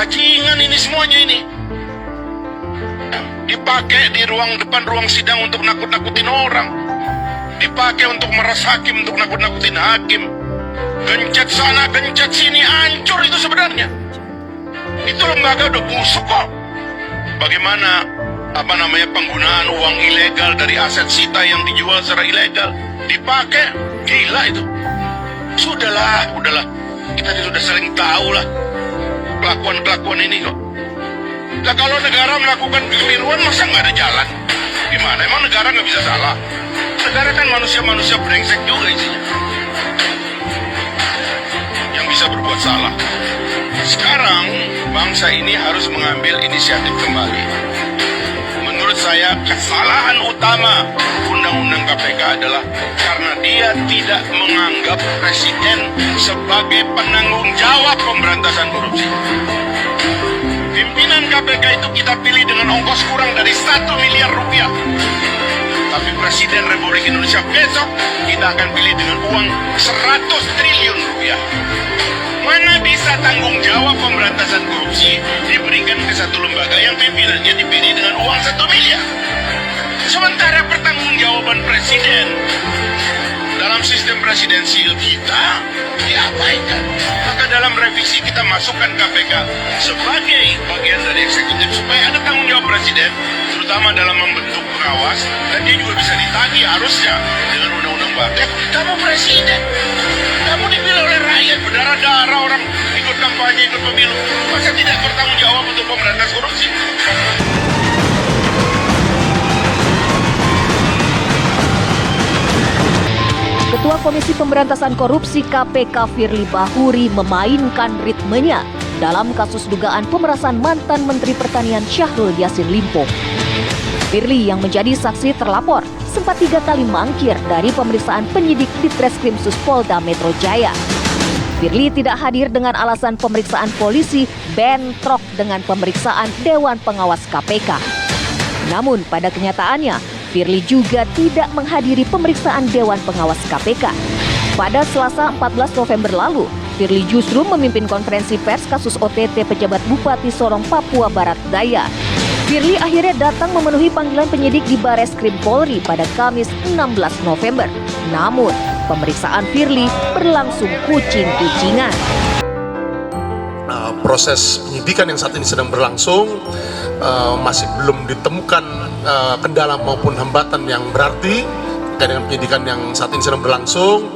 Bajingan ini semuanya ini. Dipakai di depan ruang sidang untuk nakut-nakutin orang. Dipakai untuk meras hakim, untuk nakut-nakutin hakim. Gencet sana, gencet sini, hancur itu sebenarnya. Itu lembaga udah busuk kok. Bagaimana penggunaan uang ilegal dari aset sita yang dijual secara ilegal dipakai, gila itu. Udahlah. Kita sudah saling tahu lah kelakuan ini kok. Nah, kalau negara melakukan kekeliruan masa nggak ada jalan? Gimana? Emang negara nggak bisa salah? Negara kan manusia-manusia brengsek juga isinya, yang bisa berbuat salah. Sekarang bangsa ini harus mengambil inisiatif kembali. Menurut saya kesalahan utama Undang-Undang KPK adalah karena dia tidak menganggap presiden sebagai penanggung jawab pemberantasan korupsi. Pimpinan KPK itu kita pilih dengan ongkos kurang dari 1 miliar rupiah. Tapi Presiden Republik Indonesia besok kita akan pilih dengan uang 100 triliun rupiah. Mana bisa tanggung jawab pemberantasan korupsi diberikan ke satu lembaga yang pimpinannya dipilih dengan uang 1 miliar. Sementara pertanggungjawaban presiden dalam sistem presidensial kita diabaikan. Maka dalam revisi kita masukkan KPK sebagai bagian dari eksekutif supaya ada tanggung jawab presiden, terutama dalam membentuk pengawas, dan dia juga bisa ditagih harusnya dengan undang-undang baru. Kamu presiden, kamu dipilih oleh rakyat, berdarah-darah orang ikut kampanye, ikut pemilu, masa tidak bertanggung jawab untuk pemberantasan korupsi? Ketua Komisi Pemberantasan Korupsi KPK Firly Bahuri memainkan ritmenya dalam kasus dugaan pemerasan mantan Menteri Pertanian Syahrul Yassin Limpo. Firly yang menjadi saksi terlapor sempat 3 kali mangkir dari pemeriksaan penyidik di Treskrimsus Polda Metro Jaya. Firly tidak hadir dengan alasan pemeriksaan polisi bentrok dengan pemeriksaan Dewan Pengawas KPK. Namun pada kenyataannya, Firly juga tidak menghadiri pemeriksaan Dewan Pengawas KPK. Pada Selasa 14 November lalu, Firly justru memimpin konferensi pers kasus OTT pejabat Bupati Sorong, Papua Barat Daya. Firly akhirnya datang memenuhi panggilan penyidik di Bareskrim Polri pada Kamis 16 November. Namun, pemeriksaan Firly berlangsung kucing-kucingan. Proses penyidikan yang saat ini sedang berlangsung masih belum ditemukan kendala maupun hambatan yang berarti terkait dengan penyidikan yang saat ini sedang berlangsung.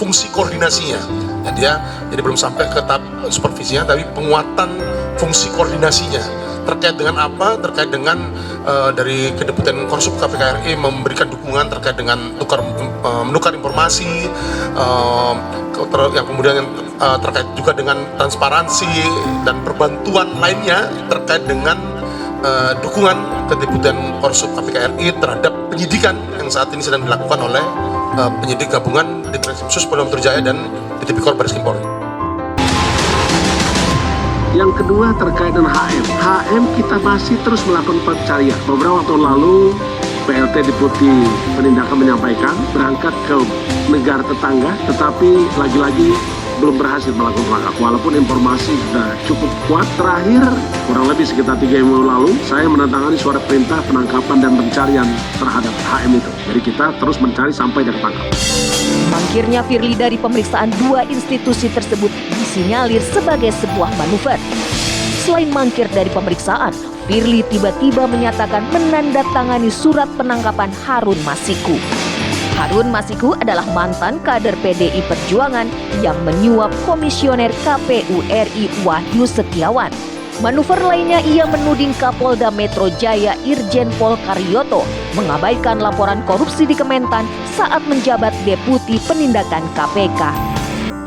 Fungsi koordinasinya jadi belum sampai ke tahap supervisinya, tapi penguatan fungsi koordinasinya terkait dengan apa? Terkait dengan dari Kedeputian Korsup KPK RI memberikan dukungan terkait dengan menukar informasi, yang kemudian terkait juga dengan transparansi dan perbantuan lainnya terkait dengan dukungan Kedeputian Korsup KPK RI terhadap penyidikan yang saat ini sedang dilakukan oleh penyidik gabungan di Treskrimsus Polda Metro Jaya dan di Tipikor Bareskrim Polri. Yang kedua terkait dengan HM kita masih terus melakukan pencarian. Beberapa waktu lalu PLT Deputi Penindakan menyampaikan berangkat ke negara tetangga, tetapi lagi-lagi belum berhasil melakukan langkah. Walaupun informasi sudah cukup kuat. Terakhir, kurang lebih sekitar 3 minggu lalu, saya menandatangani surat perintah penangkapan dan pencarian terhadap HM itu. Jadi kita terus mencari sampai dia ketangkap. Mangkirnya Firly dari pemeriksaan 2 institusi tersebut disinyalir sebagai sebuah manuver. Selain mangkir dari pemeriksaan, Firly tiba-tiba menyatakan menandatangani surat penangkapan Harun Masiku. Harun Masiku adalah mantan kader PDI Perjuangan yang menyuap Komisioner KPU RI Wahyu Setiawan. Manuver lainnya, ia menuding Kapolda Metro Jaya Irjen Pol Karyoto mengabaikan laporan korupsi di Kementan saat menjabat Deputi Penindakan KPK.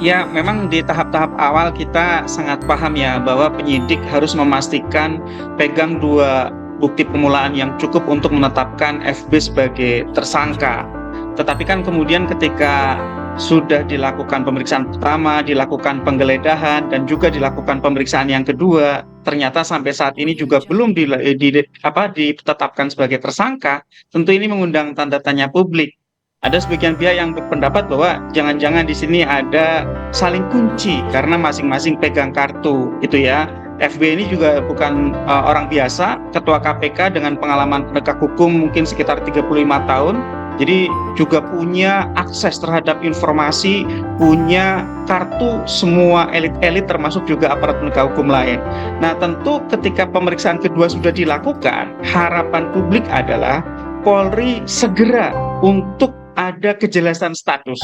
Ya, memang di tahap-tahap awal kita sangat paham ya bahwa penyidik harus memastikan pegang 2 bukti permulaan yang cukup untuk menetapkan FB sebagai tersangka. Tetapi kan kemudian ketika sudah dilakukan pemeriksaan pertama, dilakukan penggeledahan, dan juga dilakukan pemeriksaan yang kedua, ternyata sampai saat ini juga belum ditetapkan sebagai tersangka. Tentu ini mengundang tanda tanya publik. Ada sebagian pihak yang berpendapat bahwa jangan-jangan di sini ada saling kunci karena masing-masing pegang kartu, itu ya. FB ini juga bukan orang biasa, ketua KPK dengan pengalaman penegak hukum mungkin sekitar 35 tahun. Jadi juga punya akses terhadap informasi, punya kartu semua elit-elit termasuk juga aparat penegak hukum lain. Nah, tentu ketika pemeriksaan kedua sudah dilakukan, harapan publik adalah Polri segera untuk ada kejelasan status.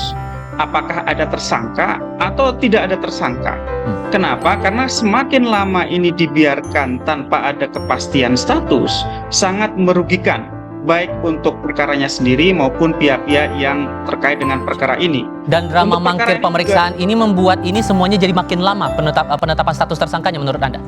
Apakah ada tersangka atau tidak ada tersangka? Kenapa? Karena semakin lama ini dibiarkan tanpa ada kepastian status, sangat merugikan baik untuk perkaranya sendiri maupun pihak-pihak yang terkait dengan perkara ini. Dan drama Untuk mangkir perkara ini pemeriksaan ini membuat ini semuanya jadi makin lama penetapan status tersangkanya menurut Anda?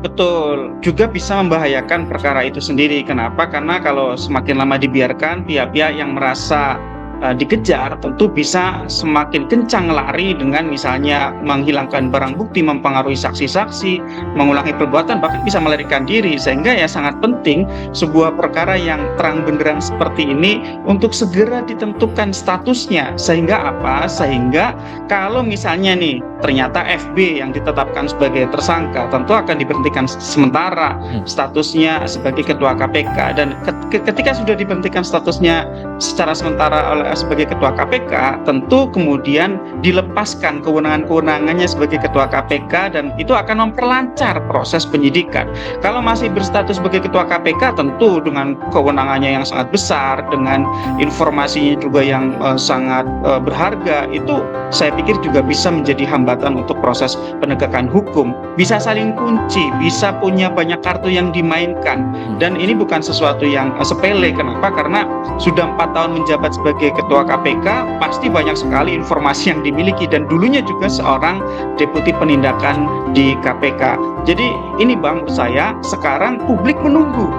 Betul, juga bisa membahayakan perkara itu sendiri. Kenapa? Karena kalau semakin lama dibiarkan, pihak-pihak yang merasa dikejar tentu bisa semakin kencang lari dengan misalnya menghilangkan barang bukti, mempengaruhi saksi-saksi, mengulangi perbuatan, bahkan bisa melarikan diri. Sehingga ya sangat penting sebuah perkara yang terang benderang seperti ini untuk segera ditentukan statusnya. Sehingga apa? Sehingga kalau misalnya nih ternyata FB yang ditetapkan sebagai tersangka, tentu akan diberhentikan sementara statusnya sebagai ketua KPK. Dan ketika sudah diberhentikan statusnya secara sementara sebagai ketua KPK, tentu kemudian dilepaskan kewenangan-kewenangannya sebagai ketua KPK dan itu akan memperlancar proses penyidikan. Kalau masih berstatus sebagai ketua KPK, tentu dengan kewenangannya yang sangat besar, dengan informasinya juga yang sangat berharga, itu saya pikir juga bisa menjadi hambatan untuk proses penegakan hukum. Bisa saling kunci, bisa punya banyak kartu yang dimainkan, dan ini bukan sesuatu yang sepele. Kenapa? Karena sudah 4 tahun menjabat sebagai ketua KPK, pasti banyak sekali informasi yang dimiliki dan dulunya juga seorang deputi penindakan di KPK. Jadi ini Bang, saya sekarang publik menunggu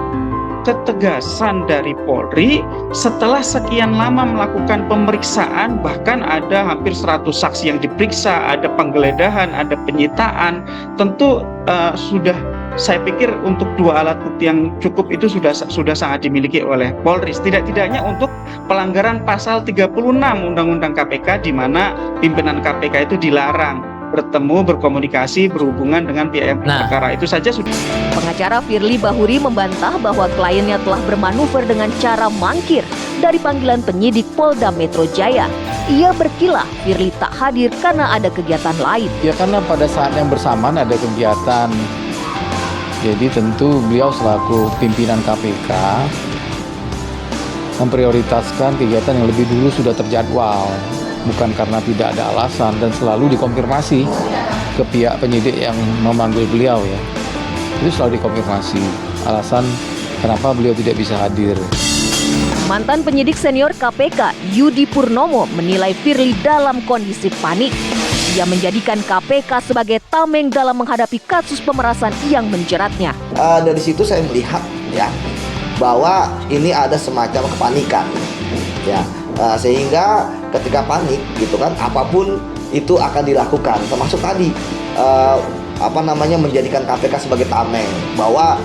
ketegasan dari Polri setelah sekian lama melakukan pemeriksaan, bahkan ada hampir 100 saksi yang diperiksa, ada penggeledahan, ada penyitaan. Tentu sudah, saya pikir untuk 2 alat bukti yang cukup itu sudah sangat dimiliki oleh Polri. Tidak-tidaknya untuk pelanggaran pasal 36 Undang-Undang KPK, di mana pimpinan KPK itu dilarang bertemu, berkomunikasi, berhubungan dengan pihak perkara. Itu saja sudah. Pengacara Firly Bahuri membantah bahwa kliennya telah bermanuver dengan cara mangkir dari panggilan penyidik Polda Metro Jaya. Ia berkilah Firly tak hadir karena ada kegiatan lain. Ya karena pada saat yang bersamaan ada kegiatan. Jadi tentu beliau selaku pimpinan KPK memprioritaskan kegiatan yang lebih dulu sudah terjadwal. Bukan karena tidak ada alasan, dan selalu dikonfirmasi ke pihak penyidik yang memanggil beliau ya. Itu selalu dikonfirmasi alasan kenapa beliau tidak bisa hadir. Mantan penyidik senior KPK Yudi Purnomo menilai Firly dalam kondisi panik. Ia menjadikan KPK sebagai tameng dalam menghadapi kasus pemerasan yang menjeratnya. Dari situ saya melihat ya bahwa ini ada semacam kepanikan ya. Sehingga ketika panik gitu kan, apapun itu akan dilakukan, termasuk tadi menjadikan KPK sebagai tameng, bahwa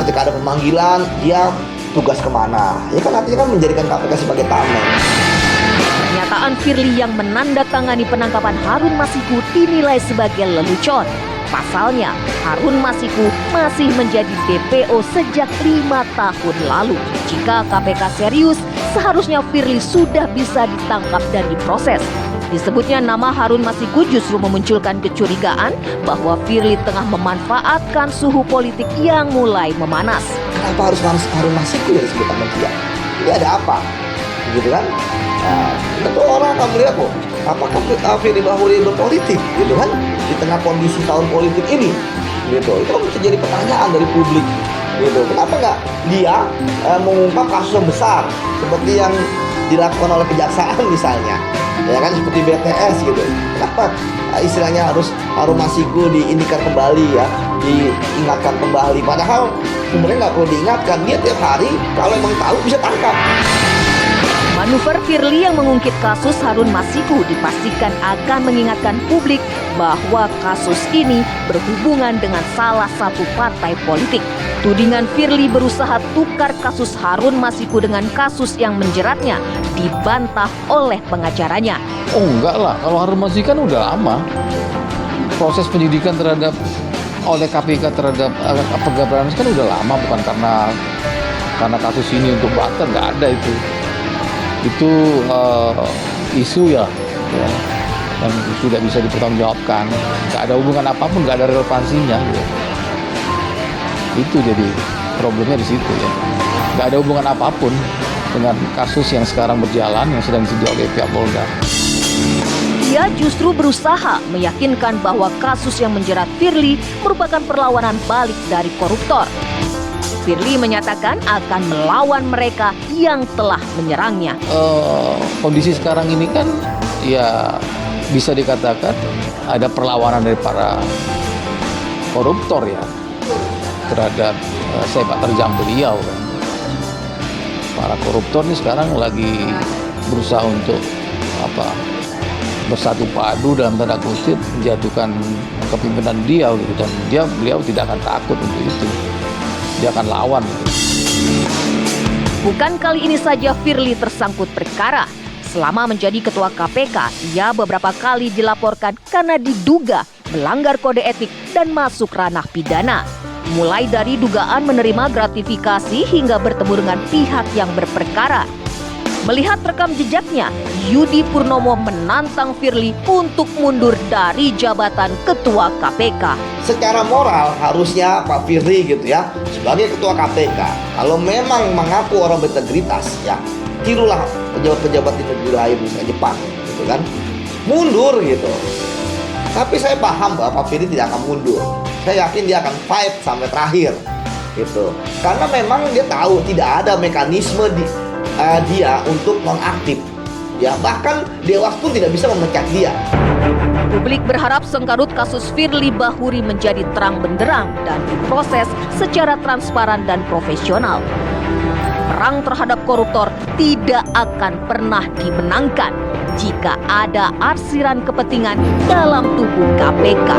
ketika ada pemanggilan dia tugas kemana, ya kan artinya kan menjadikan KPK sebagai tameng. Pernyataan Firly yang menandatangani penangkapan Harun Masiku dinilai sebagai lelucon. Pasalnya, Harun Masiku masih menjadi DPO sejak 5 tahun lalu. Jika KPK serius, seharusnya Firly sudah bisa ditangkap dan diproses. Disebutnya nama Harun Masiku justru memunculkan kecurigaan bahwa Firly tengah memanfaatkan suhu politik yang mulai memanas. Kenapa harus Harun Masiku yang disebut sama dia? Ini ada apa? Gitu kan? Tentu orang akan melihat kok, apakah Firly Bahuri berpolitik, gitu kan? Di tengah kondisi tahun politik ini, gitu. Itu bisa jadi pertanyaan dari publik, gitu. Kenapa nggak dia mengungkap kasus yang besar seperti yang dilakukan oleh kejaksaan misalnya, ya kan, seperti BTS gitu. Kenapa istilahnya harus Harun Masiku diingatkan kembali ya, diingatkan kembali? Padahal sebenarnya nggak perlu diingatkan, dia tiap hari kalau emang tahu bisa tangkap. Manuver Firly yang mengungkit kasus Harun Masiku dipastikan akan mengingatkan publik bahwa kasus ini berhubungan dengan salah satu partai politik. Tudingan Firly berusaha tukar kasus Harun Masiku dengan kasus yang menjeratnya dibantah oleh pengacaranya. Oh enggak lah, kalau Harun Masiku kan udah lama. Proses penyidikan terhadap oleh KPK terhadap pegawai kan udah lama, bukan karena kasus ini untuk barter, nggak ada itu. Itu isu ya, yang sudah bisa dipertanggungjawabkan. Nggak ada hubungan apapun, nggak ada relevansinya. Ya. Itu jadi problemnya di situ ya. Nggak ada hubungan apapun dengan kasus yang sekarang berjalan yang sedang disidik oleh pihak Polda. Ia justru berusaha meyakinkan bahwa kasus yang menjerat Firly merupakan perlawanan balik dari koruptor. Firly menyatakan akan melawan mereka yang telah menyerangnya. Kondisi sekarang ini kan ya bisa dikatakan ada perlawanan dari para koruptor ya terhadap sepak terjang beliau kan. Para koruptor ini sekarang lagi berusaha untuk bersatu padu dalam tanda kutip menjatuhkan kepemimpinan beliau gitu, dan beliau tidak akan takut untuk itu. Dia akan lawan. Bukan kali ini saja Firly tersangkut perkara. Selama menjadi ketua KPK, ia beberapa kali dilaporkan karena diduga melanggar kode etik dan masuk ranah pidana. Mulai dari dugaan menerima gratifikasi hingga bertemu dengan pihak yang berperkara. Melihat rekam jejaknya, Yudi Purnomo menantang Firly untuk mundur dari jabatan ketua KPK. Secara moral harusnya Pak Firly gitu ya, sebagai ketua KPK, kalau memang mengaku orang berintegritas ya, tirulah pejabat-pejabat di negeri lain misalnya Jepang gitu kan, mundur gitu. Tapi saya paham bahwa Pak Firly tidak akan mundur. Saya yakin dia akan fight sampai terakhir gitu. Karena memang dia tahu tidak ada mekanisme dia untuk nonaktif. Ya, bahkan Dewas pun tidak bisa memecat dia. Publik berharap sengkarut kasus Firly Bahuri menjadi terang benderang dan diproses secara transparan dan profesional. Perang terhadap koruptor tidak akan pernah dimenangkan jika ada arsiran kepentingan dalam tubuh KPK.